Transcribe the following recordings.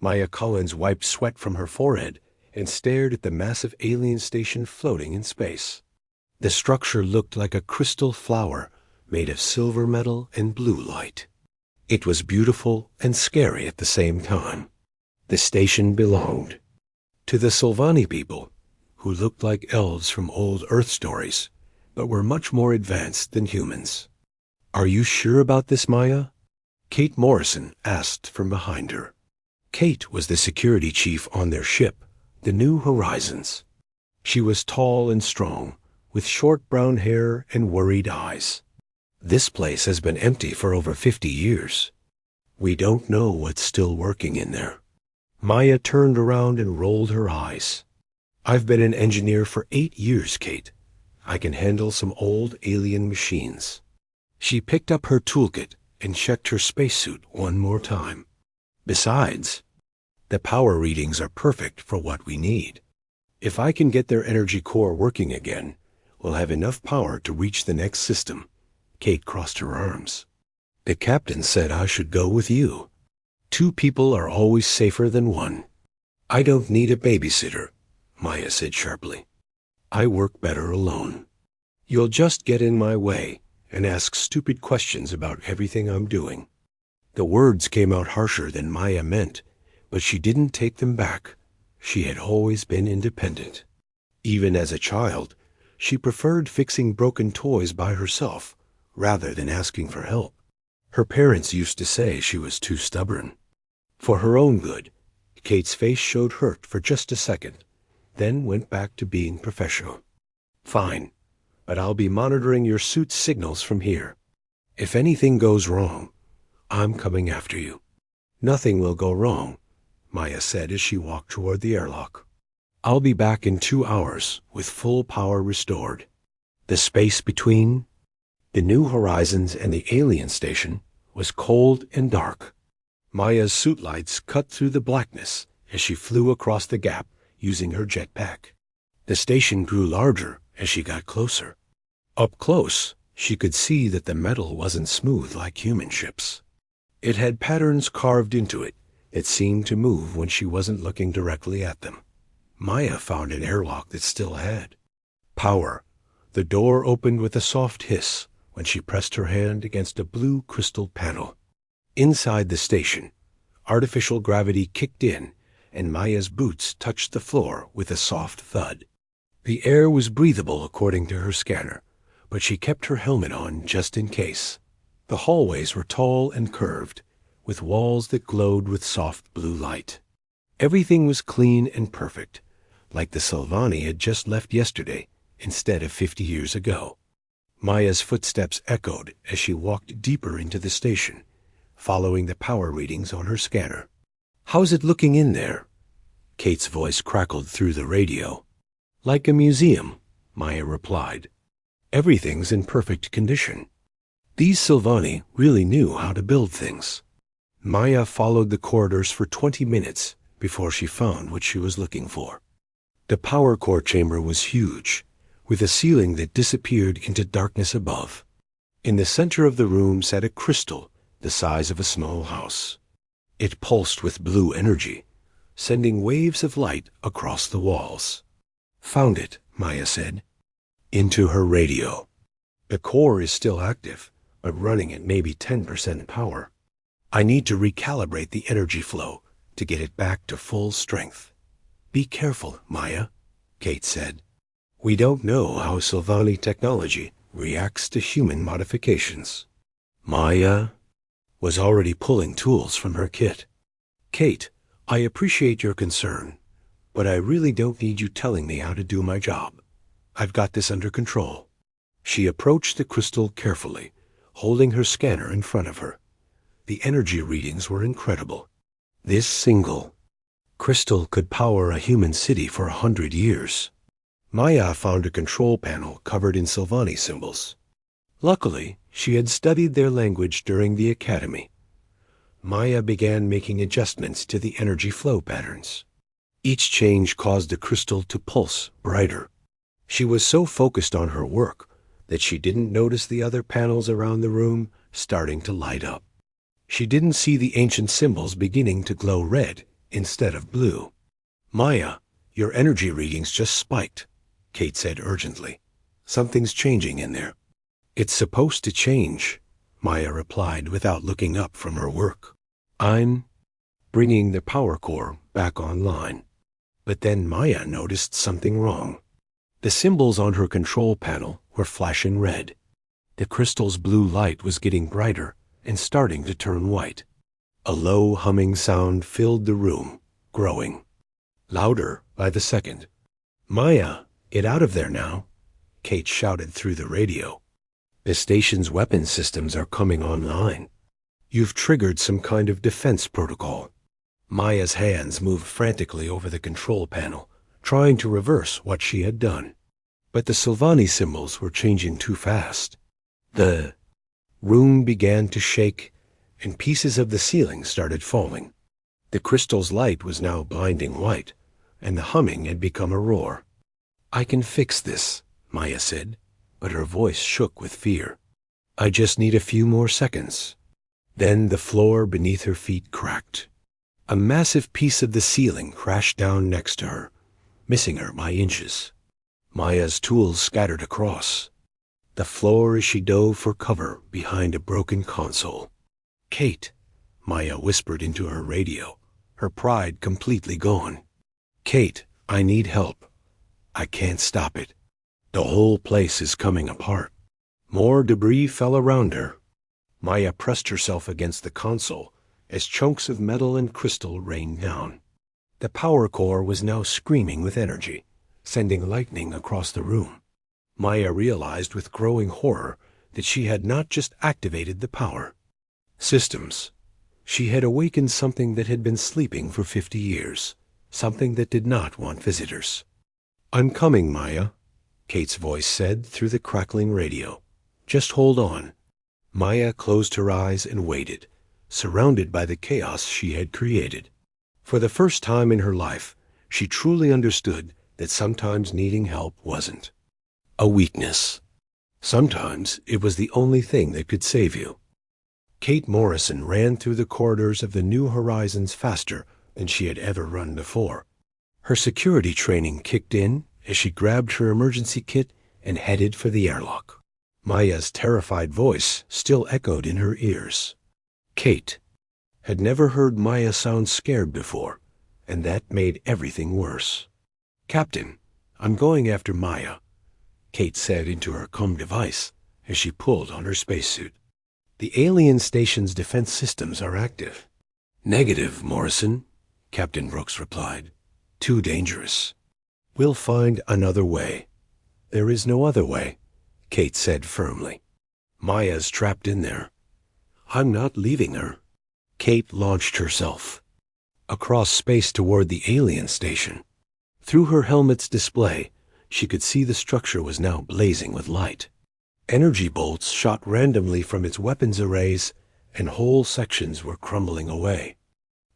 Maya Collins wiped sweat from her forehead and stared at the massive alien station floating in space. The structure looked like a crystal flower made of silver metal and blue light. It was beautiful and scary at the same time. The station belonged to the Silvani people, who looked like elves from old Earth stories, but were much more advanced than humans. "Are you sure about this, Maya?" Kate Morrison asked from behind her. Kate was the security chief on their ship, the New Horizons. She was tall and strong, with short brown hair and worried eyes. "This place has been empty for over 50 years. We don't know what's still working in there." Maya turned around and rolled her eyes. "I've been an engineer for 8 years, Kate. I can handle some old alien machines." She picked up her toolkit and checked her spacesuit one more time. "Besides, the power readings are perfect for what we need. If I can get their energy core working again, we'll have enough power to reach the next system." Kate crossed her arms. "The captain said I should go with you. 2 people are always safer than 1. "I don't need a babysitter," Maya said sharply. "I work better alone. You'll just get in my way and ask stupid questions about everything I'm doing." The words came out harsher than Maya meant, but she didn't take them back. She had always been independent. Even as a child, she preferred fixing broken toys by herself rather than asking for help. Her parents used to say she was too stubborn. For her own good, Kate's face showed hurt for just a second, then went back to being professional. "Fine, but I'll be monitoring your suit's signals from here. If anything goes wrong, I'm coming after you." "Nothing will go wrong," Maya said as she walked toward the airlock. "I'll be back in 2 hours with full power restored." The space between the New Horizons and the alien station was cold and dark. Maya's suit lights cut through the blackness as she flew across the gap using her jetpack. The station grew larger as she got closer. Up close, she could see that the metal wasn't smooth like human ships. It had patterns carved into it that seemed to move when she wasn't looking directly at them. Maya found an airlock that still had power. The door opened with a soft hiss when she pressed her hand against a blue crystal panel. Inside the station, artificial gravity kicked in, and Maya's boots touched the floor with a soft thud. The air was breathable according to her scanner, but she kept her helmet on just in case. The hallways were tall and curved, with walls that glowed with soft blue light. Everything was clean and perfect, like the Silvani had just left yesterday instead of 50 years ago. Maya's footsteps echoed as she walked deeper into the station, following the power readings on her scanner. "How's it looking in there?" Kate's voice crackled through the radio. "Like a museum," Maya replied. "Everything's in perfect condition. These Silvani really knew how to build things." Maya followed the corridors for 20 minutes before she found what she was looking for. The power core chamber was huge, with a ceiling that disappeared into darkness above. In the center of the room sat a crystal the size of a small house. It pulsed with blue energy, sending waves of light across the walls. "Found it," Maya said. Into her radio. "The core is still active, but running at maybe 10% power. I need to recalibrate the energy flow to get it back to full strength." "Be careful, Maya," Kate said. "We don't know how Silvani technology reacts to human modifications." Maya was already pulling tools from her kit. "Kate, I appreciate your concern, but I really don't need you telling me how to do my job. I've got this under control." She approached the crystal carefully, holding her scanner in front of her. The energy readings were incredible. This single crystal could power a human city for 100 years. Maya found a control panel covered in Silvani symbols. Luckily, she had studied their language during the academy. Maya began making adjustments to the energy flow patterns. Each change caused the crystal to pulse brighter. She was so focused on her work that she didn't notice the other panels around the room starting to light up. She didn't see the ancient symbols beginning to glow red instead of blue. "Maya, your energy readings just spiked," Kate said urgently. "Something's changing in there." "It's supposed to change," Maya replied without looking up from her work. "I'm bringing the power core back online." But then Maya noticed something wrong. The symbols on her control panel were flashing red. The crystal's blue light was getting brighter and starting to turn white. A low humming sound filled the room, growing louder by the second. "Maya, get out of there now," Kate shouted through the radio. "The station's weapon systems are coming online. You've triggered some kind of defense protocol." Maya's hands moved frantically over the control panel, trying to reverse what she had done. But the Sylvani symbols were changing too fast. The room began to shake, and pieces of the ceiling started falling. The crystal's light was now blinding white, and the humming had become a roar. "I can fix this," Maya said, but her voice shook with fear. "I just need a few more seconds." Then the floor beneath her feet cracked. A massive piece of the ceiling crashed down next to her, missing her by inches. Maya's tools scattered across the floor as she dove for cover behind a broken console. "Kate," Maya whispered into her radio, her pride completely gone. "Kate, I need help. I can't stop it. The whole place is coming apart." More debris fell around her. Maya pressed herself against the console as chunks of metal and crystal rained down. The power core was now screaming with energy, sending lightning across the room. Maya realized with growing horror that she had not just activated the power systems. She had awakened something that had been sleeping for 50 years, something that did not want visitors. "I'm coming, Maya," Kate's voice said through the crackling radio. "Just hold on." Maya closed her eyes and waited, surrounded by the chaos she had created. For the first time in her life, she truly understood that sometimes needing help wasn't a weakness. Sometimes it was the only thing that could save you. Kate Morrison ran through the corridors of the New Horizons faster than she had ever run before. Her security training kicked in as she grabbed her emergency kit and headed for the airlock. Maya's terrified voice still echoed in her ears. Kate had never heard Maya sound scared before, and that made everything worse. "Captain, I'm going after Maya," Kate said into her comm device as she pulled on her spacesuit. "The alien station's defense systems are active." "Negative, Morrison," Captain Brooks replied. "Too dangerous. We'll find another way." "There is no other way," Kate said firmly. "Maya's trapped in there. I'm not leaving her." Kate launched herself across space toward the alien station. Through her helmet's display, she could see the structure was now blazing with light. Energy bolts shot randomly from its weapons arrays, and whole sections were crumbling away.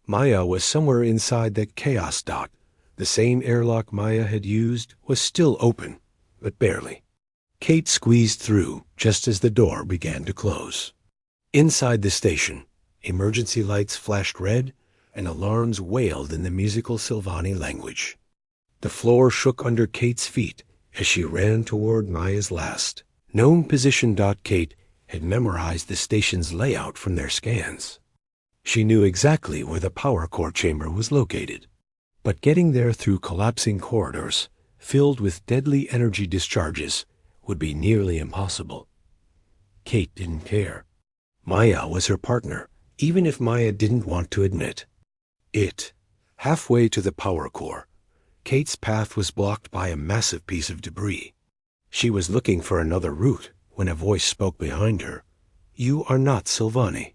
Maya was somewhere inside that chaos dot. The same airlock Maya had used was still open, but barely. Kate squeezed through just as the door began to close. Inside the station, emergency lights flashed red, and alarms wailed in the musical Sylvani language. The floor shook under Kate's feet as she ran toward Maya's last known position. Kate had memorized the station's layout from their scans. She knew exactly where the power core chamber was located, but getting there through collapsing corridors filled with deadly energy discharges would be nearly impossible. Kate didn't care. Maya was her partner, even if Maya didn't want to admit it. Halfway to the power core, Kate's path was blocked by a massive piece of debris. She was looking for another route when a voice spoke behind her. "You are not Sylvani."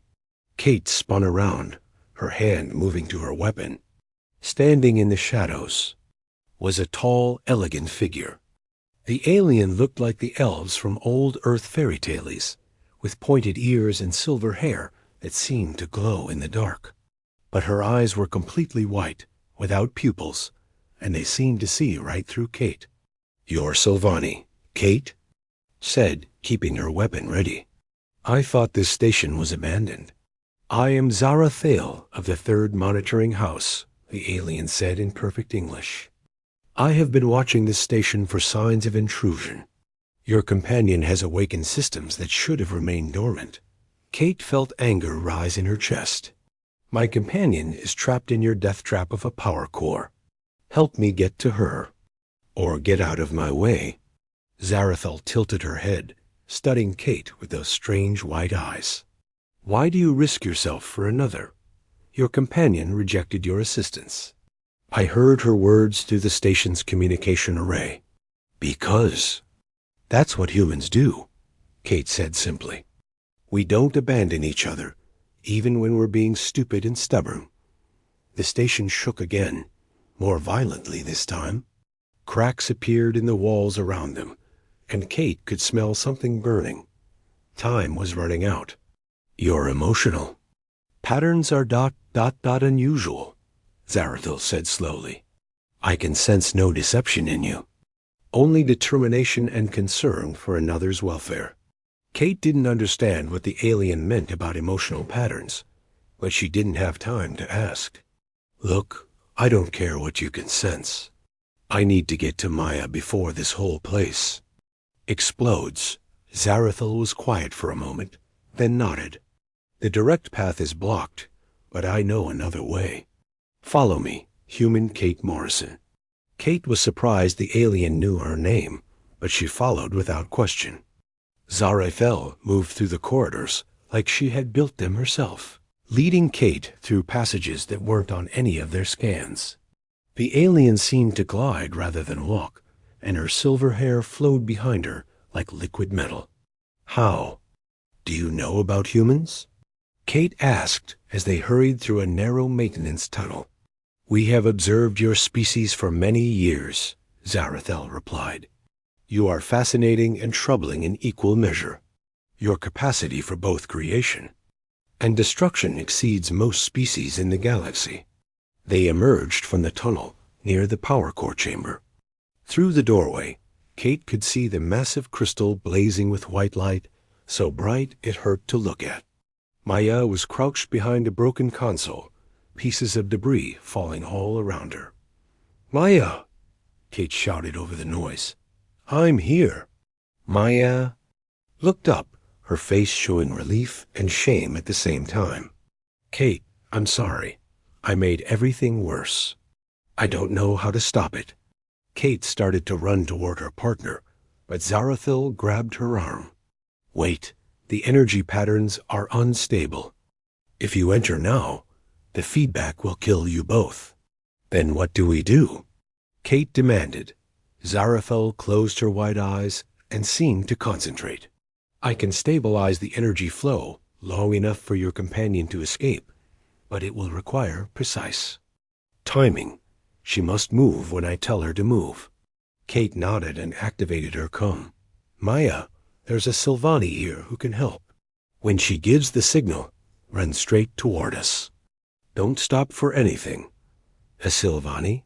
Kate spun around, her hand moving to her weapon. Standing in the shadows was a tall, elegant figure. The alien looked like the elves from old Earth fairy tales, with pointed ears and silver hair that seemed to glow in the dark. But her eyes were completely white, without pupils, and they seemed to see right through Kate. "You're Sylvani, Kate?" said, keeping her weapon ready. "I thought this station was abandoned." "I am Zara Thale of the Third Monitoring House," the alien said in perfect English. "I have been watching this station for signs of intrusion. Your companion has awakened systems that should have remained dormant." Kate felt anger rise in her chest. "My companion is trapped in your death trap of a power core. Help me get to her. Or get out of my way." Zarathel tilted her head, studying Kate with those strange white eyes. "Why do you risk yourself for another? Your companion rejected your assistance." I heard her words through the station's communication array. "Because that's what humans do," Kate said simply. "We don't abandon each other, even when we're being stupid and stubborn." The station shook again, more violently this time. Cracks appeared in the walls around them, and Kate could smell something burning. Time was running out. "You're emotional. Patterns are unusual," Zarathil said slowly. "I can sense no deception in you. Only determination and concern for another's welfare." Kate didn't understand what the alien meant about emotional patterns, but she didn't have time to ask. "Look, I don't care what you can sense. I need to get to Maya before this whole place explodes." Zarathil was quiet for a moment, then nodded. "The direct path is blocked, but I know another way. Follow me, human Kate Morrison." Kate was surprised the alien knew her name, but she followed without question. Zarathil moved through the corridors like she had built them herself, leading Kate through passages that weren't on any of their scans. The alien seemed to glide rather than walk, and her silver hair flowed behind her like liquid metal. "How? Do you know about humans?" Kate asked as they hurried through a narrow maintenance tunnel. "We have observed your species for many years," Zarathil replied. "You are fascinating and troubling in equal measure. Your capacity for both creation and destruction exceeds most species in the galaxy." They emerged from the tunnel near the power core chamber. Through the doorway, Kate could see the massive crystal blazing with white light, so bright it hurt to look at. Maya was crouched behind a broken console, pieces of debris falling all around her. "Maya!" Kate shouted over the noise. "I'm here." Maya looked up, her face showing relief and shame at the same time. "Kate, I'm sorry. I made everything worse. I don't know how to stop it." Kate started to run toward her partner, but Zarathil grabbed her arm. "Wait, the energy patterns are unstable. If you enter now, the feedback will kill you both." "Then what do we do?" Kate demanded. Zarathil closed her white eyes and seemed to concentrate. "I can stabilize the energy flow long enough for your companion to escape, but it will require precise timing. She must move when I tell her to move." Kate nodded and activated her com. "Maya, there's a Sylvani here who can help. When she gives the signal, run straight toward us. Don't stop for anything." "A Sylvani?"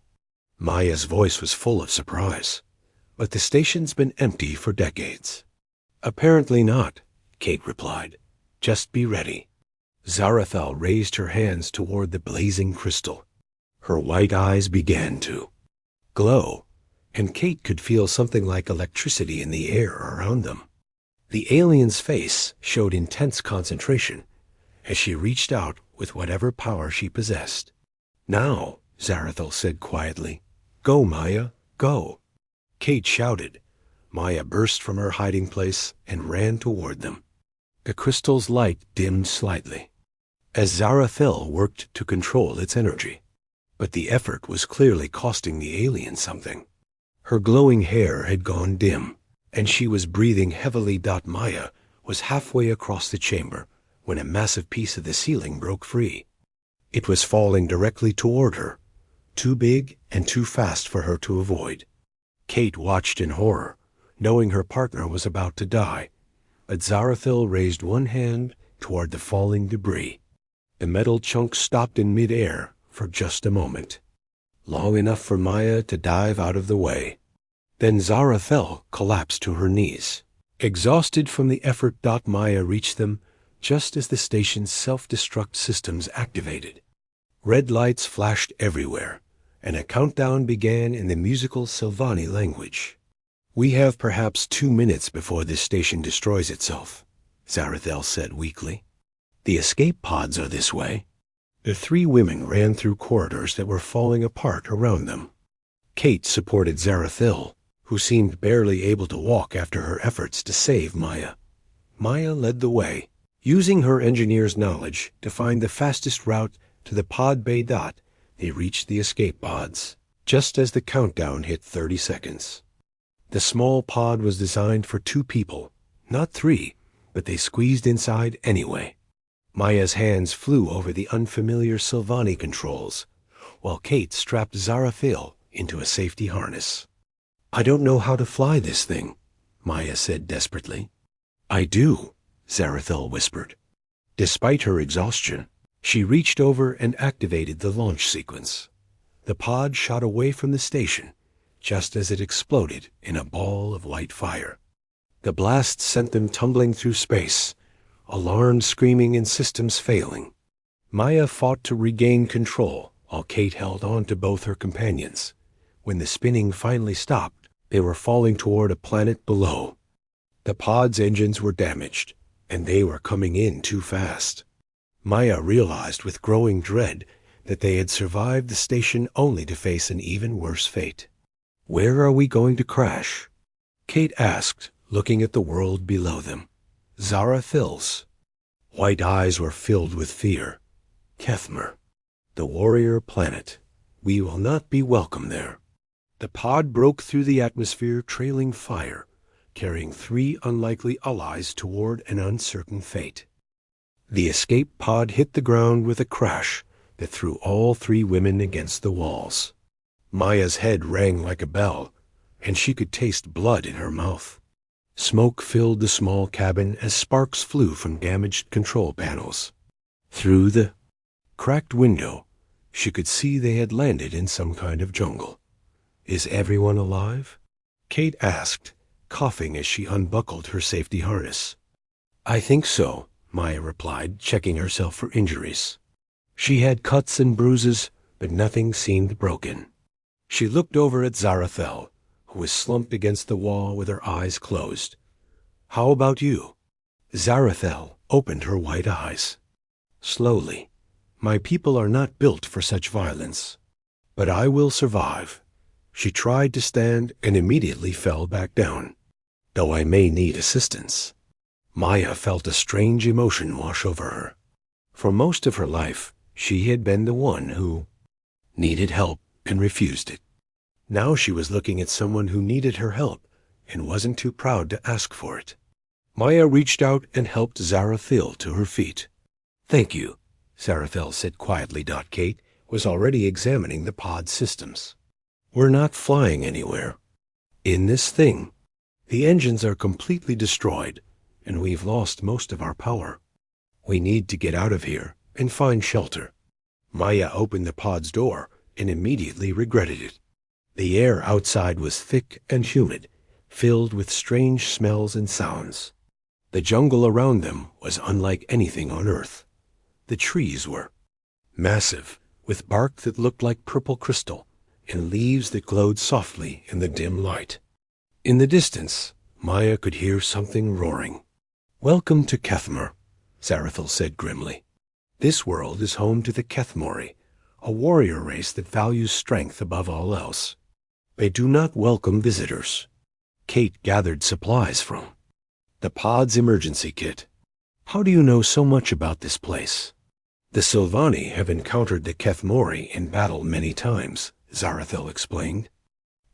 Maya's voice was full of surprise. "But the station's been empty for decades." "Apparently not," Kate replied. "Just be ready." Zarathil raised her hands toward the blazing crystal. Her white eyes began to glow, and Kate could feel something like electricity in the air around them. The alien's face showed intense concentration as she reached out with whatever power she possessed. "Now," Zarathil said quietly. "Go, Maya, go." Kate shouted. Maya burst from her hiding place and ran toward them. The crystal's light dimmed slightly as Zarathil worked to control its energy. But the effort was clearly costing the alien something. Her glowing hair had gone dim, and she was breathing heavily. Maya was halfway across the chamber when a massive piece of the ceiling broke free. It was falling directly toward her, too big and too fast for her to avoid. Kate watched in horror, knowing her partner was about to die, but Zarathil raised one hand toward the falling debris. The metal chunk stopped in midair for just a moment, long enough for Maya to dive out of the way. Then Zarathil collapsed to her knees, exhausted from the effort. Maya reached them just as the station's self-destruct systems activated. Red lights flashed everywhere, and a countdown began in the musical Sylvani language. "We have perhaps 2 minutes before this station destroys itself," Zarathel said weakly. "The escape pods are this way." The three women ran through corridors that were falling apart around them. Kate supported Zarathil, who seemed barely able to walk after her efforts to save Maya. Maya led the way, using her engineer's knowledge to find the fastest route to the pod bay dot. They reached the escape pods, just as the countdown hit 30 seconds. The small pod was designed for 2 people, not 3, but they squeezed inside anyway. Maya's hands flew over the unfamiliar Sylvani controls, while Kate strapped Zarathil into a safety harness. "I don't know how to fly this thing," Maya said desperately. "I do," Zarathil whispered. Despite her exhaustion, she reached over and activated the launch sequence. The pod shot away from the station, just as it exploded in a ball of white fire. The blast sent them tumbling through space, alarms screaming and systems failing. Maya fought to regain control, while Kate held on to both her companions. When the spinning finally stopped, they were falling toward a planet below. The pod's engines were damaged, and they were coming in too fast. Maya realized with growing dread that they had survived the station only to face an even worse fate. "Where are we going to crash?" Kate asked, looking at the world below them. Zarathil's white eyes were filled with fear. "Kethmer, the warrior planet. We will not be welcome there." The pod broke through the atmosphere, trailing fire, carrying 3 unlikely allies toward an uncertain fate. The escape pod hit the ground with a crash that threw all 3 women against the walls. Maya's head rang like a bell, and she could taste blood in her mouth. Smoke filled the small cabin as sparks flew from damaged control panels. Through the cracked window, she could see they had landed in some kind of jungle. "Is everyone alive?" Kate asked, coughing as she unbuckled her safety harness. "I think so," Maya replied, checking herself for injuries. She had cuts and bruises, but nothing seemed broken. She looked over at Zarathel, who was slumped against the wall with her eyes closed. "How about you?" Zarathel opened her white eyes. Slowly, "My people are not built for such violence, but I will survive." She tried to stand and immediately fell back down. "Though I may need assistance." Maya felt a strange emotion wash over her. For most of her life, she had been the one who needed help and refused it. Now she was looking at someone who needed her help and wasn't too proud to ask for it. Maya reached out and helped Zarathil to her feet. "Thank you," Zarathil said quietly. Kate was already examining the pod systems. "We're not flying anywhere. In this thing, the engines are completely destroyed, and we've lost most of our power. We need to get out of here and find shelter." Maya opened the pod's door and immediately regretted it. The air outside was thick and humid, filled with strange smells and sounds. The jungle around them was unlike anything on Earth. The trees were massive, with bark that looked like purple crystal, and leaves that glowed softly in the dim light. In the distance, Maya could hear something roaring. "Welcome to Kethmer," Zarathil said grimly. "This world is home to the Kethmori, a warrior race that values strength above all else. They do not welcome visitors." Kate gathered supplies from the pod's emergency kit. "How do you know so much about this place?" "The Sylvani have encountered the Kethmori in battle many times," Zarathil explained.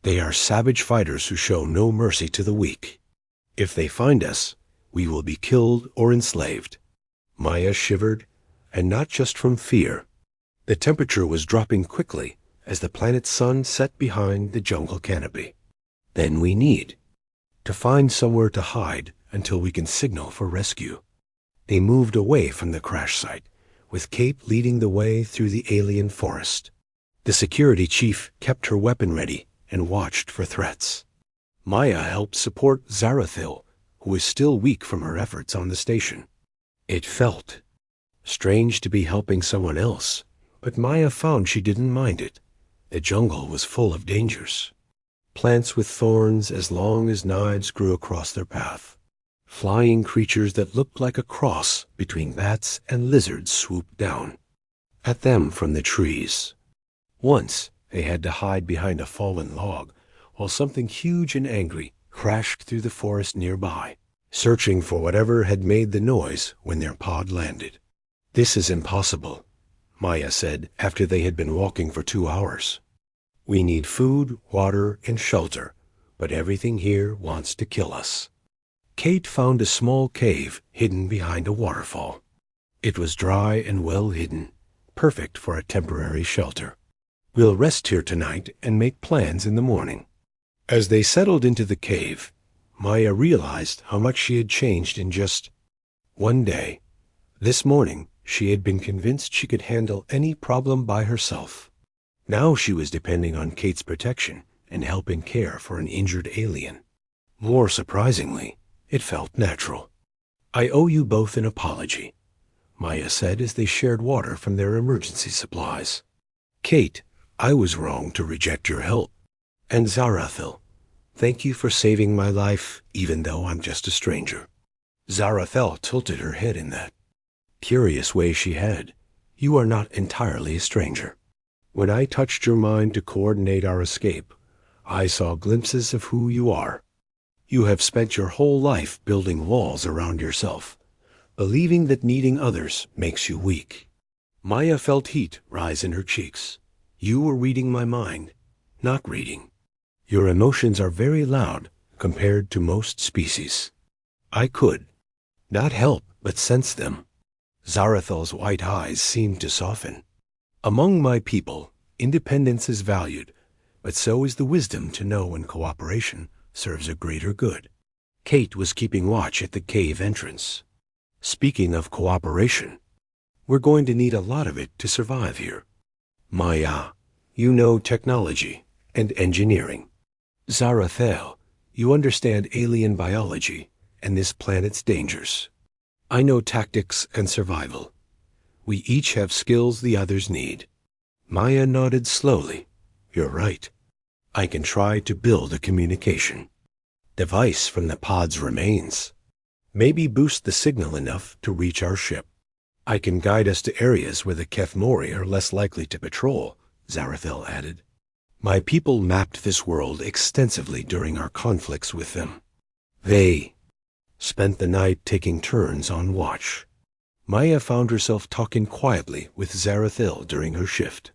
"They are savage fighters who show no mercy to the weak. If they find us, we will be killed or enslaved." Maya shivered, and not just from fear. The temperature was dropping quickly as the planet's sun set behind the jungle canopy. "Then we need to find somewhere to hide until we can signal for rescue." They moved away from the crash site, with Kate leading the way through the alien forest. The security chief kept her weapon ready and watched for threats. Maya helped support Zarathil, who was still weak from her efforts on the station. It felt strange to be helping someone else But Maya found she didn't mind it. The jungle was full of dangers. Plants with thorns as long as knives grew across their path. Flying creatures that looked like a cross between bats and lizards swooped down at them from the trees. Once they had to hide behind a fallen log while something huge and angry crashed through the forest nearby, searching for whatever had made the noise when their pod landed. "This is impossible," Maya said after they had been walking for 2 hours. "We need food, water, and shelter, but everything here wants to kill us." Kate found a small cave hidden behind a waterfall. It was dry and well hidden, perfect for a temporary shelter. "We'll rest here tonight and make plans in the morning." As they settled into the cave, Maya realized how much she had changed in just one day. This morning, she had been convinced she could handle any problem by herself. Now she was depending on Kate's protection and helping care for an injured alien. More surprisingly, it felt natural. "I owe you both an apology," Maya said as they shared water from their emergency supplies. "Kate, I was wrong to reject your help. And Zarathil, thank you for saving my life even though I'm just a stranger." Zarathil tilted her head in that curious way she had. "You are not entirely a stranger. When I touched your mind to coordinate our escape, I saw glimpses of who you are. You have spent your whole life building walls around yourself, believing that needing others makes you weak." Maya felt heat rise in her cheeks. "You were reading my mind, not reading. Your emotions are very loud compared to most species. I could not help but sense them." Zarathil's white eyes seemed to soften. "Among my people, independence is valued, but so is the wisdom to know when cooperation serves a greater good." Kate was keeping watch at the cave entrance. "Speaking of cooperation, we're going to need a lot of it to survive here. Maya, you know technology and engineering. Zarathil, you understand alien biology and this planet's dangers. I know tactics and survival. We each have skills the others need." Maya nodded slowly. "You're right. I can try to build a communication device from the pod's remains. Maybe boost the signal enough to reach our ship. I can guide us to areas where the Kethmori are less likely to patrol," Zarathil added. "My people mapped this world extensively during our conflicts with them. They spent the night taking turns on watch." Maya found herself talking quietly with Zarathil during her shift.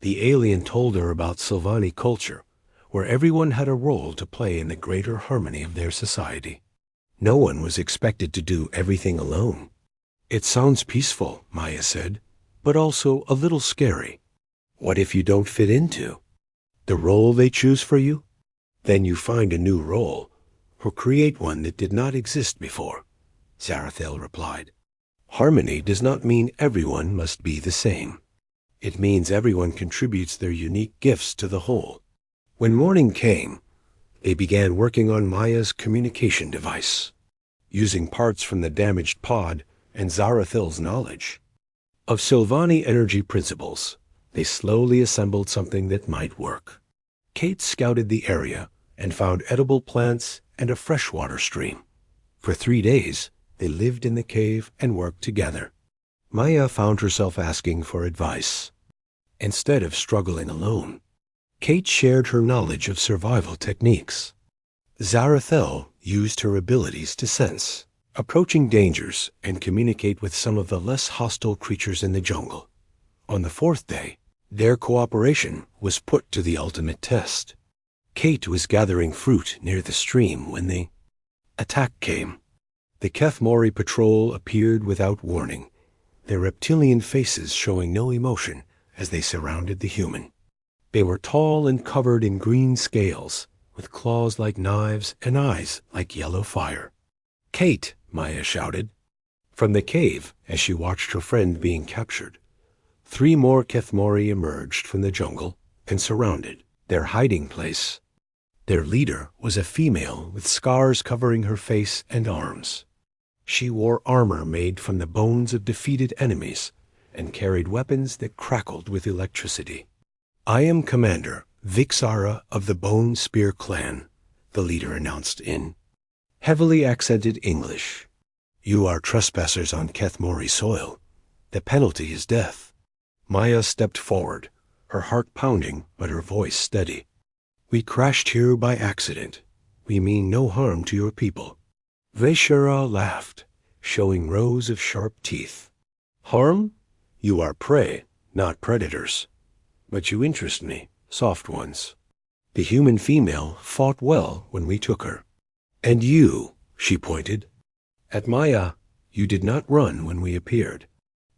The alien told her about Sylvani culture, where everyone had a role to play in the greater harmony of their society. No one was expected to do everything alone. "It sounds peaceful," Maya said, "but also a little scary. What if you don't fit into the role they choose for you? Then you find a new role, or create one that did not exist before," Zarathil replied. "Harmony does not mean everyone must be the same. It means everyone contributes their unique gifts to the whole." When morning came, they began working on Maya's communication device, using parts from the damaged pod and Zarathil's knowledge of Sylvani energy principles. They slowly assembled something that might work. Kate scouted the area and found edible plants and a freshwater stream. For 3 days, they lived in the cave and worked together. Maya found herself asking for advice. Instead of struggling alone, Kate shared her knowledge of survival techniques. Zarathil used her abilities to sense approaching dangers and communicate with some of the less hostile creatures in the jungle. On the 4th day, their cooperation was put to the ultimate test. Kate was gathering fruit near the stream when the attack came. The Kethmori patrol appeared without warning, their reptilian faces showing no emotion as they surrounded the human. They were tall and covered in green scales, with claws like knives and eyes like yellow fire. "Kate!" Maya shouted from the cave as she watched her friend being captured. 3 more Kethmori emerged from the jungle and surrounded their hiding place. Their leader was a female with scars covering her face and arms. She wore armor made from the bones of defeated enemies and carried weapons that crackled with electricity. "I am Commander Vixara of the Bone Spear Clan," the leader announced in heavily accented English. "You are trespassers on Kethmori soil. The penalty is death." Maya stepped forward, her heart pounding but her voice steady. "We crashed here by accident. We mean no harm to your people." Vishara laughed, showing rows of sharp teeth. "Harm? You are prey, not predators. But you interest me, soft ones. The human female fought well when we took her. And you," she pointed at Maya, "you did not run when we appeared.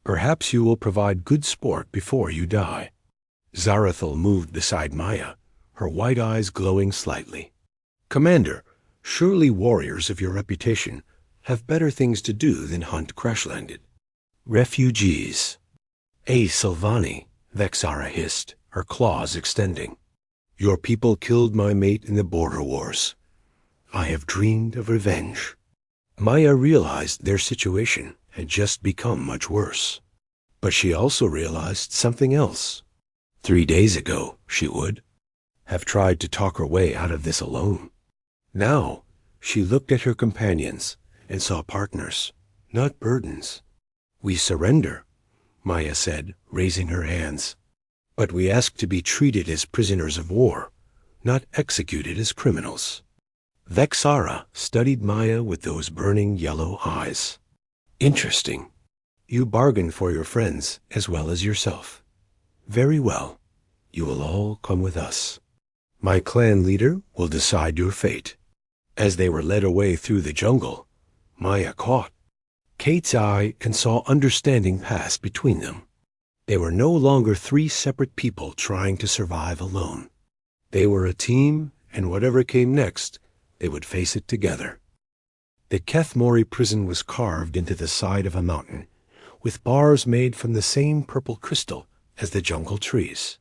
Perhaps you will provide good sport before you die." Zarathil moved beside Maya, her white eyes glowing slightly. "Commander, surely warriors of your reputation have better things to do than hunt crash-landed refugees." Sylvani," Vexara hissed, her claws extending. "Your people killed my mate in the border wars. I have dreamed of revenge." Maya realized their situation had just become much worse. But she also realized something else. 3 days ago, she would have tried to talk her way out of this alone. Now, she looked at her companions and saw partners, not burdens. "We surrender," Maya said, raising her hands. "But we ask to be treated as prisoners of war, not executed as criminals." Vexara studied Maya with those burning yellow eyes. "Interesting. You bargained for your friends as well as yourself. Very well. You will all come with us. My clan leader will decide your fate." As they were led away through the jungle, Maya caught Kate's eye and saw understanding pass between them. They were no longer 3 separate people trying to survive alone. They were a team, and whatever came next, they would face it together. The Kethmori prison was carved into the side of a mountain, with bars made from the same purple crystal as the jungle trees.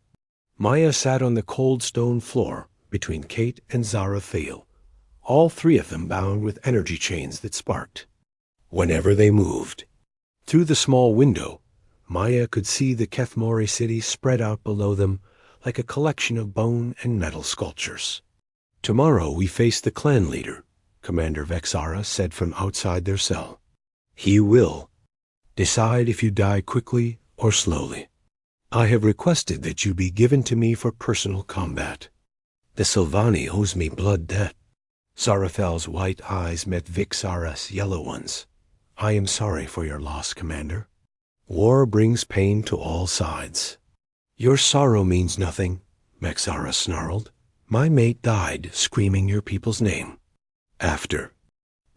Maya sat on the cold stone floor between Kate and Zarathil, all 3 of them bound with energy chains that sparked whenever they moved. Through the small window, Maya could see the Kethmori city spread out below them like a collection of bone and metal sculptures. "Tomorrow we face the clan leader," Commander Vexara said from outside their cell. "He will decide if you die quickly or slowly. I have requested that you be given to me for personal combat. The Sylvani owes me blood debt." Zarathel's white eyes met Vixara's yellow ones. "I am sorry for your loss, Commander. War brings pain to all sides." "Your sorrow means nothing," Vexara snarled. "My mate died screaming your people's name." After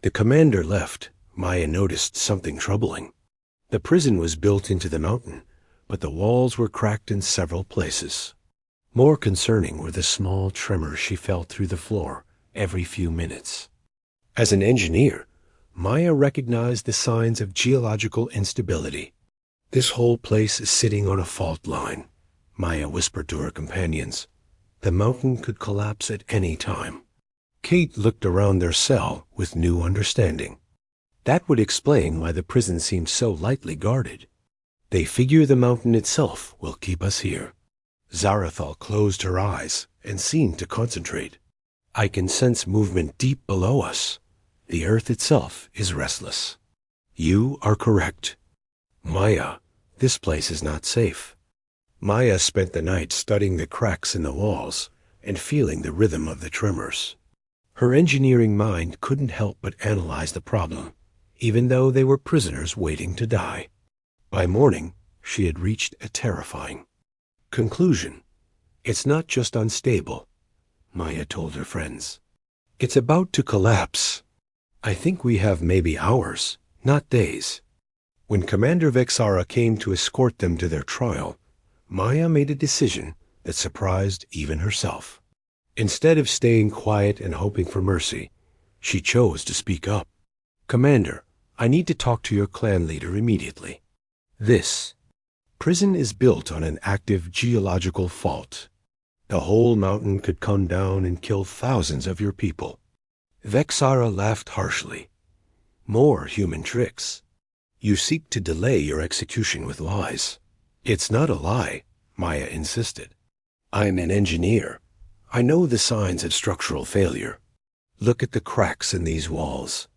the commander left, Maya noticed something troubling. The prison was built into the mountain, but the walls were cracked in several places. More concerning were the small tremors she felt through the floor every few minutes. As an engineer, Maya recognized the signs of geological instability. "This whole place is sitting on a fault line," Maya whispered to her companions. "The mountain could collapse at any time." Kate looked around their cell with new understanding. That would explain why the prison seemed so lightly guarded. "They figure the mountain itself will keep us here." Zarathil closed her eyes and seemed to concentrate. "I can sense movement deep below us. The earth itself is restless." "You are correct. Maya, this place is not safe." Maya spent the night studying the cracks in the walls and feeling the rhythm of the tremors. Her engineering mind couldn't help but analyze the problem, even though they were prisoners waiting to die. By morning, she had reached a terrifying conclusion. "It's not just unstable," Maya told her friends. "It's about to collapse. I think we have maybe hours, not days." When Commander Vexara came to escort them to their trial, Maya made a decision that surprised even herself. Instead of staying quiet and hoping for mercy, she chose to speak up. "Commander, I need to talk to your clan leader immediately. This prison is built on an active geological fault. The whole mountain could come down and kill thousands of your people." Vexara laughed harshly. "More human tricks. You seek to delay your execution with lies. It's not a lie, Maya insisted. I'm an engineer. I know the signs of structural failure. Look at the cracks in these walls.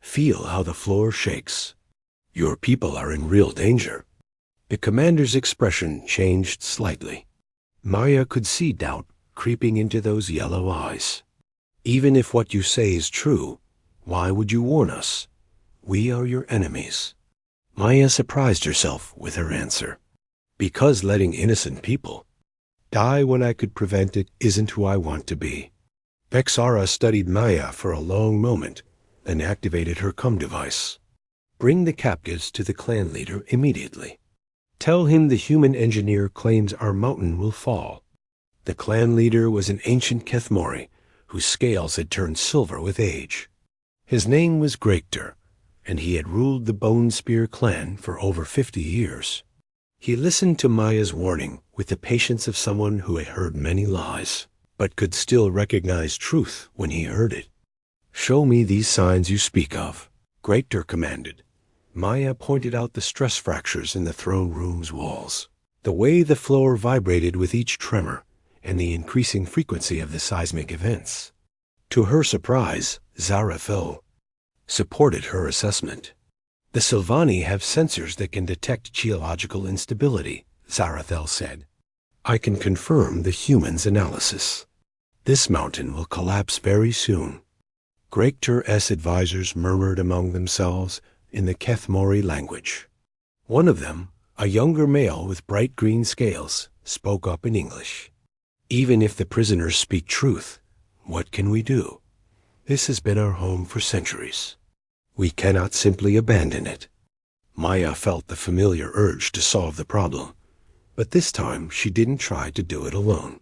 Feel how the floor shakes. Your people are in real danger. The commander's expression changed slightly. Maya could see doubt creeping into those yellow eyes. Even if what you say is true, why would you warn us? We are your enemies. Maya surprised herself with her answer. Because letting innocent people die when I could prevent it isn't who I want to be. Vexara studied Maya for a long moment, then activated her comm device. Bring the captives to the clan leader immediately. Tell him the human engineer claims our mountain will fall. The clan leader was an ancient Kethmori whose scales had turned silver with age. His name was Gregtor, and he had ruled the Bone Spear clan for over 50 years. He listened to Maya's warning with the patience of someone who had heard many lies, but could still recognize truth when he heard it. Show me these signs you speak of, Gregtor commanded. Maya pointed out the stress fractures in the throne room's walls, the way the floor vibrated with each tremor, and the increasing frequency of the seismic events. To her surprise, Zarathel supported her assessment. The Sylvani have sensors that can detect geological instability, Zarathel said. I can confirm the humans' analysis. This mountain will collapse very soon. Gregtor's advisors murmured among themselves in the Kethmori language. One of them, a younger male with bright green scales, spoke up in English. Even if the prisoners speak truth, what can we do? This has been our home for centuries. We cannot simply abandon it. Maya felt the familiar urge to solve the problem, but this time she didn't try to do it alone.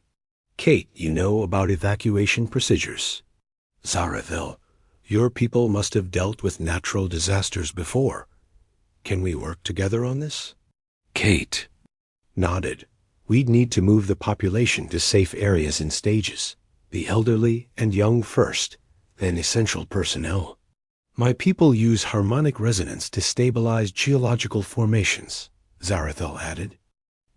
Kate, you know about evacuation procedures. Zarathil, your people must have dealt with natural disasters before. Can we work together on this? Kate nodded. We'd need to move the population to safe areas in stages, the elderly and young first, then essential personnel. My people use harmonic resonance to stabilize geological formations, Zarathil added,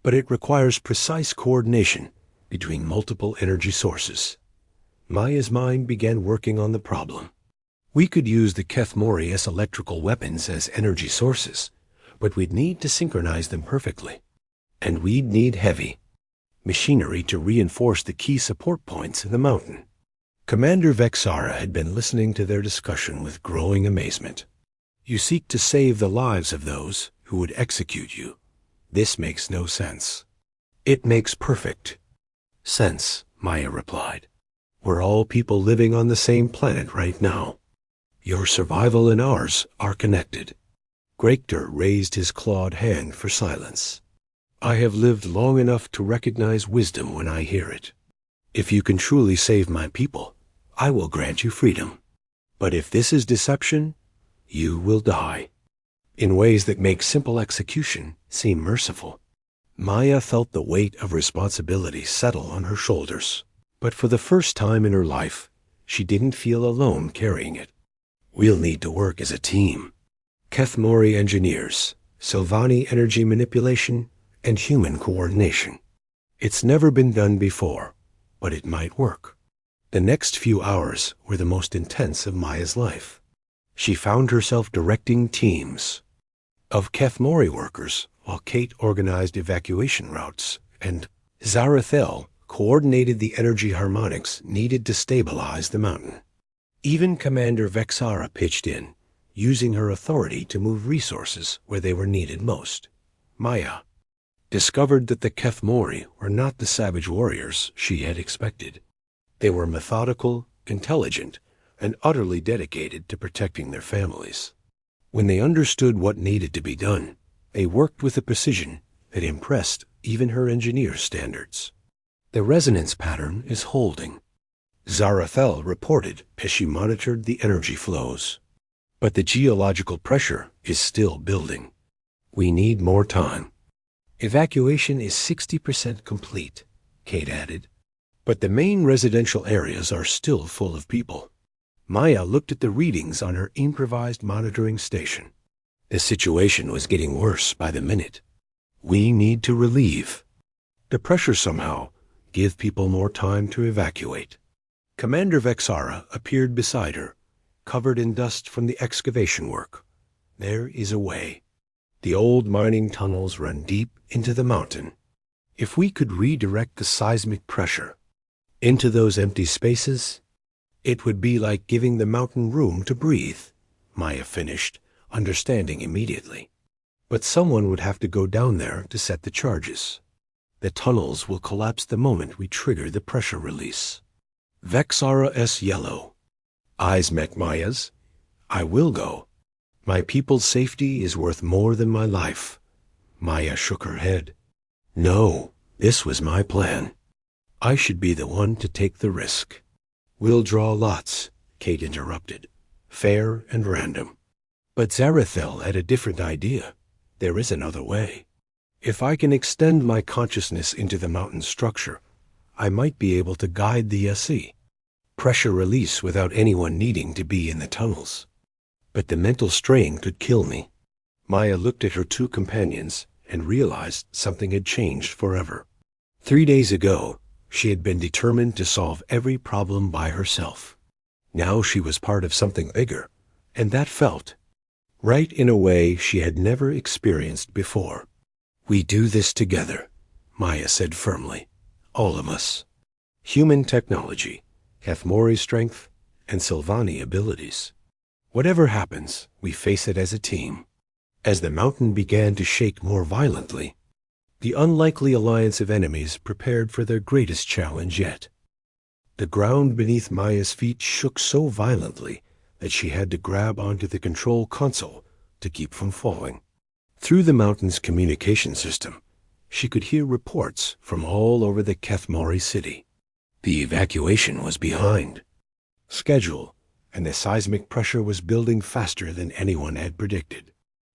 but it requires precise coordination between multiple energy sources. Maya's mind began working on the problem. We could use the Kethmori as electrical weapons as energy sources, but we'd need to synchronize them perfectly. And we'd need heavy machinery to reinforce the key support points in the mountain. Commander Vexara had been listening to their discussion with growing amazement. You seek to save the lives of those who would execute you. This makes no sense. It makes perfect sense, Maya replied. We're all people living on the same planet right now. Your survival and ours are connected. Gregtor raised his clawed hand for silence. I have lived long enough to recognize wisdom when I hear it. If you can truly save my people, I will grant you freedom. But if this is deception, you will die. In ways that make simple execution seem merciful. Maya felt the weight of responsibility settle on her shoulders. But for the first time in her life, she didn't feel alone carrying it. We'll need to work as a team. Kethmori engineers, Sylvani energy manipulation, and human coordination. It's never been done before, but it might work. The next few hours were the most intense of Maya's life. She found herself directing teams of Kethmori workers while Kate organized evacuation routes, and Zarathel coordinated the energy harmonics needed to stabilize the mountain. Even Commander Vexara pitched in, using her authority to move resources where they were needed most. Maya discovered that the Kethmori were not the savage warriors she had expected. They were methodical, intelligent, and utterly dedicated to protecting their families. When they understood what needed to be done, they worked with a precision that impressed even her engineer standards. The resonance pattern is holding, Zarathel reported as she monitored the energy flows. But the geological pressure is still building. We need more time. Evacuation is 60% complete, Kate added. But the main residential areas are still full of people. Maya looked at the readings on her improvised monitoring station. The situation was getting worse by the minute. We need to relieve the pressure somehow, give people more time to evacuate. Commander Vexara appeared beside her, covered in dust from the excavation work. There is a way. The old mining tunnels run deep into the mountain. If we could redirect the seismic pressure into those empty spaces, it would be like giving the mountain room to breathe, Maya finished, understanding immediately. But someone would have to go down there to set the charges. The tunnels will collapse the moment we trigger the pressure release. Vexara's yellow eyes met Maya's. I will go. My people's safety is worth more than my life. Maya shook her head. No, this was my plan. I should be the one to take the risk. We'll draw lots, Kate interrupted. Fair and random. But Zarathel had a different idea. There is another way. If I can extend my consciousness into the mountain structure, I might be able to guide the SE. Pressure release without anyone needing to be in the tunnels. But the mental strain could kill me. Maya looked at her two companions and realized something had changed forever. 3 days ago, she had been determined to solve every problem by herself. Now she was part of something bigger, and that felt right in a way she had never experienced before. We do this together, Maya said firmly. All of us. Human technology, Kathmori strength, and Sylvani abilities. Whatever happens, we face it as a team. As the mountain began to shake more violently, the unlikely alliance of enemies prepared for their greatest challenge yet. The ground beneath Maya's feet shook so violently that she had to grab onto the control console to keep from falling. Through the mountain's communication system, she could hear reports from all over the Kathmori city. The evacuation was behind schedule, and the seismic pressure was building faster than anyone had predicted.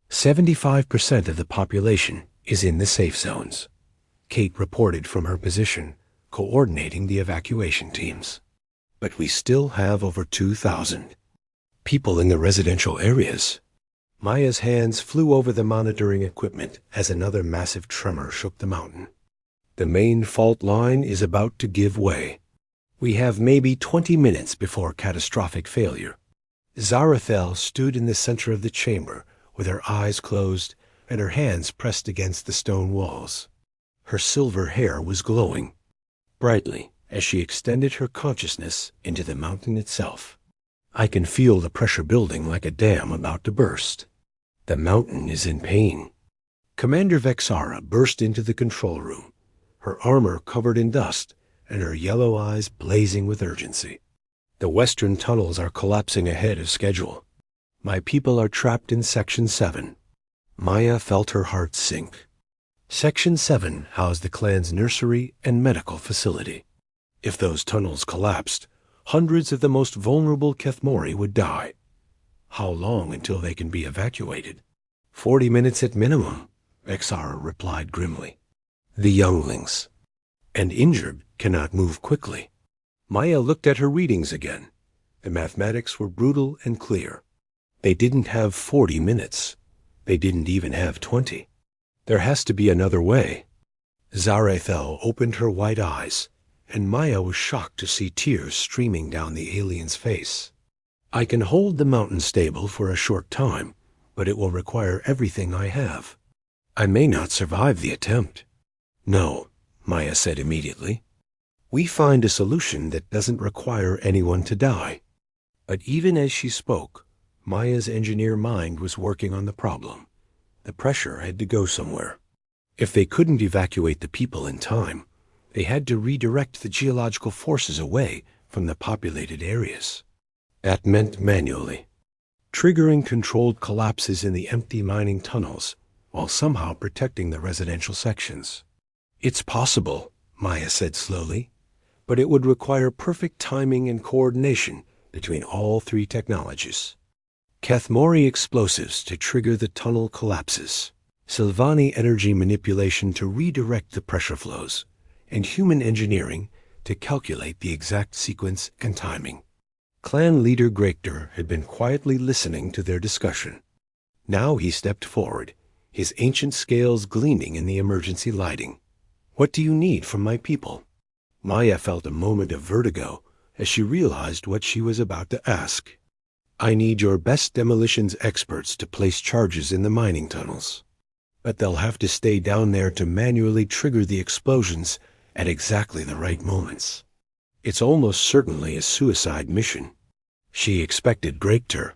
75% of the population is in the safe zones, Kate reported from her position, coordinating the evacuation teams. But we still have over 2,000 people in the residential areas. Maya's hands flew over the monitoring equipment as another massive tremor shook the mountain. The main fault line is about to give way. We have maybe 20 minutes before catastrophic failure. Zarathel stood in the center of the chamber with her eyes closed and her hands pressed against the stone walls. Her silver hair was glowing brightly as she extended her consciousness into the mountain itself. I can feel the pressure building like a dam about to burst. The mountain is in pain. Commander Vexara burst into the control room, her armor covered in dust and her yellow eyes blazing with urgency. The western tunnels are collapsing ahead of schedule. My people are trapped in Section 7. Maya felt her heart sink. Section 7 housed the clan's nursery and medical facility. If those tunnels collapsed, hundreds of the most vulnerable Kathmori would die. How long until they can be evacuated? 40 minutes at minimum, Vexara replied grimly. The younglings and injured cannot move quickly. Maya looked at her readings again. The mathematics were brutal and clear. They didn't have 40 minutes. They didn't even have 20. There has to be another way. Zarathel opened her white eyes, and Maya was shocked to see tears streaming down the alien's face. I can hold the mountain stable for a short time, but it will require everything I have. I may not survive the attempt. No, Maya said immediately. We find a solution that doesn't require anyone to die. But even as she spoke, Maya's engineer mind was working on the problem. The pressure had to go somewhere. If they couldn't evacuate the people in time, they had to redirect the geological forces away from the populated areas. That meant manually, triggering controlled collapses in the empty mining tunnels while somehow protecting the residential sections. It's possible, Maya said slowly, but it would require perfect timing and coordination between all three technologies. Kathmori explosives to trigger the tunnel collapses, Sylvani energy manipulation to redirect the pressure flows, and human engineering to calculate the exact sequence and timing. Clan leader Gregtor had been quietly listening to their discussion. Now he stepped forward, his ancient scales gleaming in the emergency lighting. "What do you need from my people?" Maya felt a moment of vertigo as she realized what she was about to ask. "I need your best demolitions experts to place charges in the mining tunnels. But they'll have to stay down there to manually trigger the explosions at exactly the right moments. It's almost certainly a suicide mission." She expected Gregter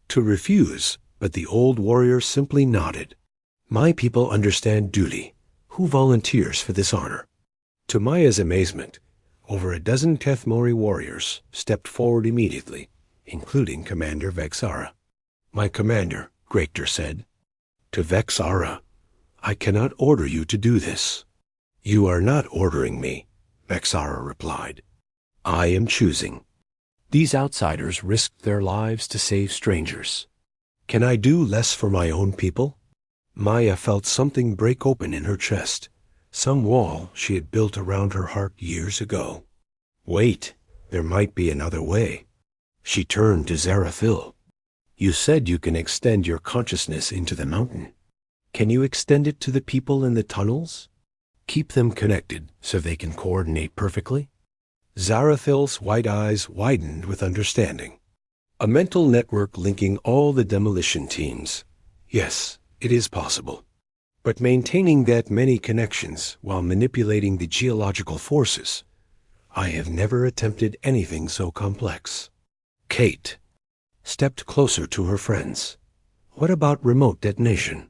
to refuse, but the old warrior simply nodded. "My people understand duty. Who volunteers for this honor?" To Maya's amazement, over a dozen Tethmori warriors stepped forward immediately, including Commander Vexara. "My commander," Gregter said. To Vexara, "I cannot order you to do this." "You are not ordering me," Vexara replied. "I am choosing." These outsiders risked their lives to save strangers. Can I do less for my own people? Maya felt something break open in her chest, some wall she had built around her heart years ago. Wait, there might be another way. She turned to Zarathil. "You said you can extend your consciousness into the mountain. Can you extend it to the people in the tunnels? Keep them connected so they can coordinate perfectly?" Zarathil's white eyes widened with understanding. "A mental network linking all the demolition teams. Yes, it is possible. But maintaining that many connections while manipulating the geological forces, I have never attempted anything so complex." Kate stepped closer to her friends. "What about remote detonation?"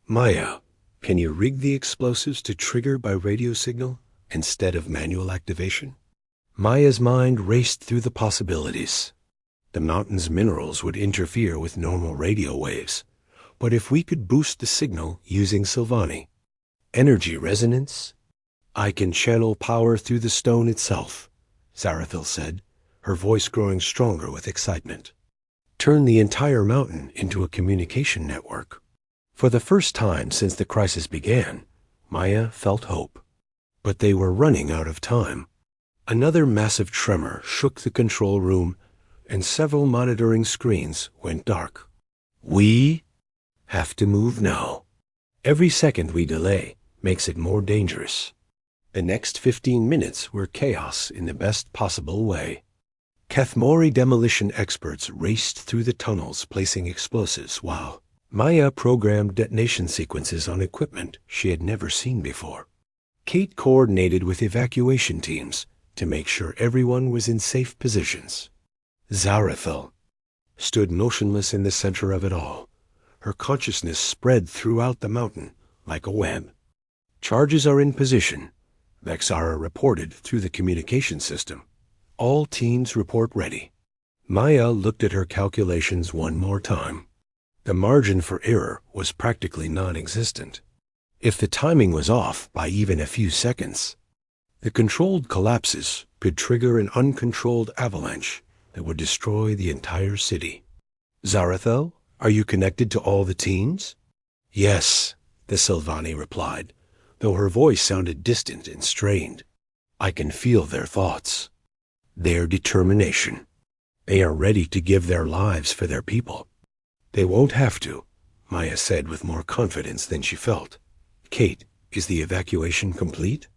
"Maya, can you rig the explosives to trigger by radio signal instead of manual activation?" Maya's mind raced through the possibilities. The mountain's minerals would interfere with normal radio waves, but if we could boost the signal using Sylvani, energy resonance? "I can channel power through the stone itself," Zarathil said, her voice growing stronger with excitement. "Turn the entire mountain into a communication network." For the first time since the crisis began, Maya felt hope. But they were running out of time. Another massive tremor shook the control room, and several monitoring screens went dark. "We have to move now. Every second we delay makes it more dangerous." The next 15 minutes were chaos in the best possible way. Tethmori demolition experts raced through the tunnels placing explosives while Maya programmed detonation sequences on equipment she had never seen before. Kate coordinated with evacuation teams to make sure everyone was in safe positions. Zarathil stood motionless in the center of it all, her consciousness spread throughout the mountain like a web. "Charges are in position," Vexara reported through the communication system. "All teams report ready." Maya looked at her calculations one more time. The margin for error was practically non-existent. If the timing was off by even a few seconds, the controlled collapses could trigger an uncontrolled avalanche that would destroy the entire city. "Zarathil, are you connected to all the teams?" "Yes," the Sylvani replied, though her voice sounded distant and strained. "I can feel their thoughts, their determination. They are ready to give their lives for their people." "They won't have to," Maya said with more confidence than she felt. "Kate, is the evacuation complete?"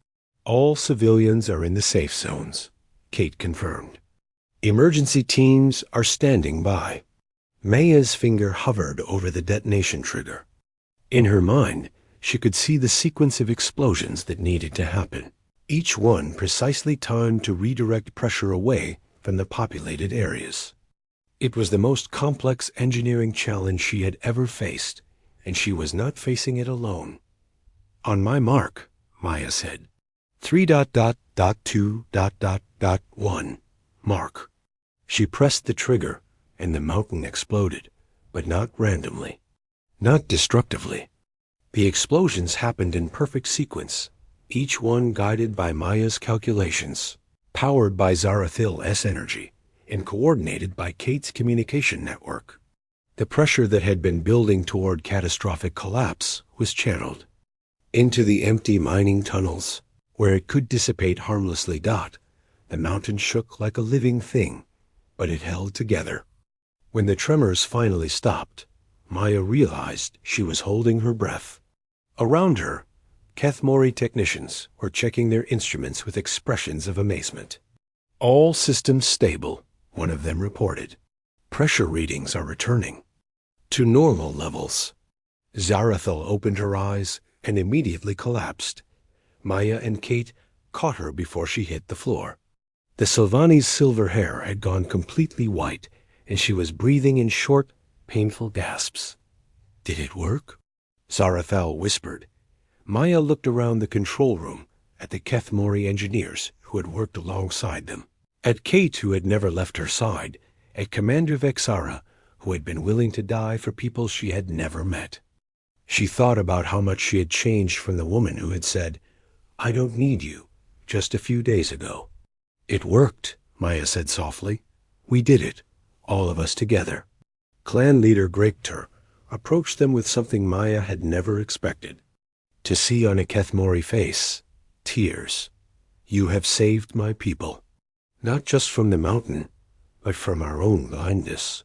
"All civilians are in the safe zones," Kate confirmed. "Emergency teams are standing by." Maya's finger hovered over the detonation trigger. In her mind, she could see the sequence of explosions that needed to happen, each one precisely timed to redirect pressure away from the populated areas. It was the most complex engineering challenge she had ever faced, and she was not facing it alone. "On my mark," Maya said. 3.2.1. Mark. She pressed the trigger, and the mountain exploded, but not randomly, not destructively. The explosions happened in perfect sequence, each one guided by Maya's calculations, powered by Zarathil's energy, and coordinated by Kate's communication network. The pressure that had been building toward catastrophic collapse was channeled into the empty mining tunnels, where it could dissipate harmlessly. The mountain shook like a living thing, but it held together. When the tremors finally stopped, Maya realized she was holding her breath. Around her, Kethmori technicians were checking their instruments with expressions of amazement. "All systems stable," one of them reported. "Pressure readings are returning to normal levels." Zarathil opened her eyes and immediately collapsed. Maya and Kate caught her before she hit the floor. The Sylvani's silver hair had gone completely white, and she was breathing in short, painful gasps. "Did it work?" Zarathil whispered. Maya looked around the control room at the Kethmori engineers who had worked alongside them, at Kate, who had never left her side, at Commander Vexara, who had been willing to die for people she had never met. She thought about how much she had changed from the woman who had said, "I don't need you," just a few days ago. "It worked," Maya said softly. "We did it, all of us together." Clan leader Gregtor approached them with something Maya had never expected to see on a Kethmori face: tears. "You have saved my people, not just from the mountain, but from our own blindness.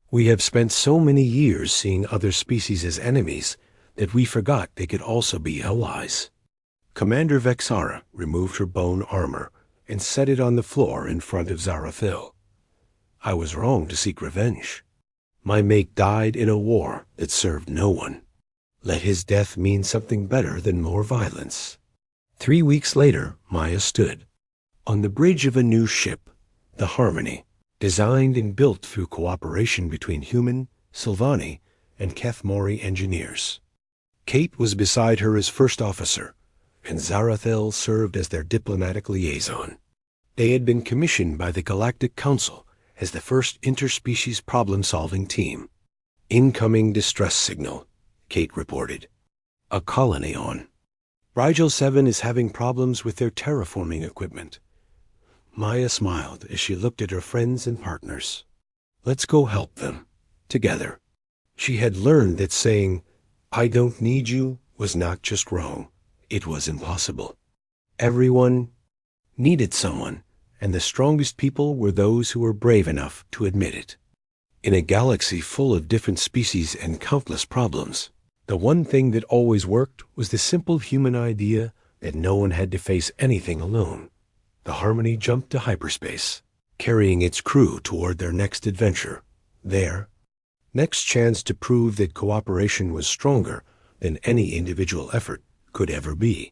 We have spent so many years seeing other species as enemies that we forgot they could also be allies." Commander Vexara removed her bone armor and set it on the floor in front of Zarathil. "I was wrong to seek revenge. My mate died in a war that served no one. Let his death mean something better than more violence." 3 weeks later, Maya stood on the bridge of a new ship, the Harmony, designed and built through cooperation between human, Sylvani, and Kethmori engineers. Kate was beside her as first officer, and Zarathil served as their diplomatic liaison. They had been commissioned by the Galactic Council as the first interspecies problem-solving team. "Incoming distress signal," Kate reported. "A colony on. Rigel 7 is having problems with their terraforming equipment." Maya smiled as she looked at her friends and partners. "Let's go help them, together." She had learned that saying, "I don't need you," was not just wrong, it was impossible. Everyone needed someone, and the strongest people were those who were brave enough to admit it. In a galaxy full of different species and countless problems, the one thing that always worked was the simple human idea that no one had to face anything alone. The Harmony jumped to hyperspace, carrying its crew toward their next adventure, their next chance to prove that cooperation was stronger than any individual effort could ever be.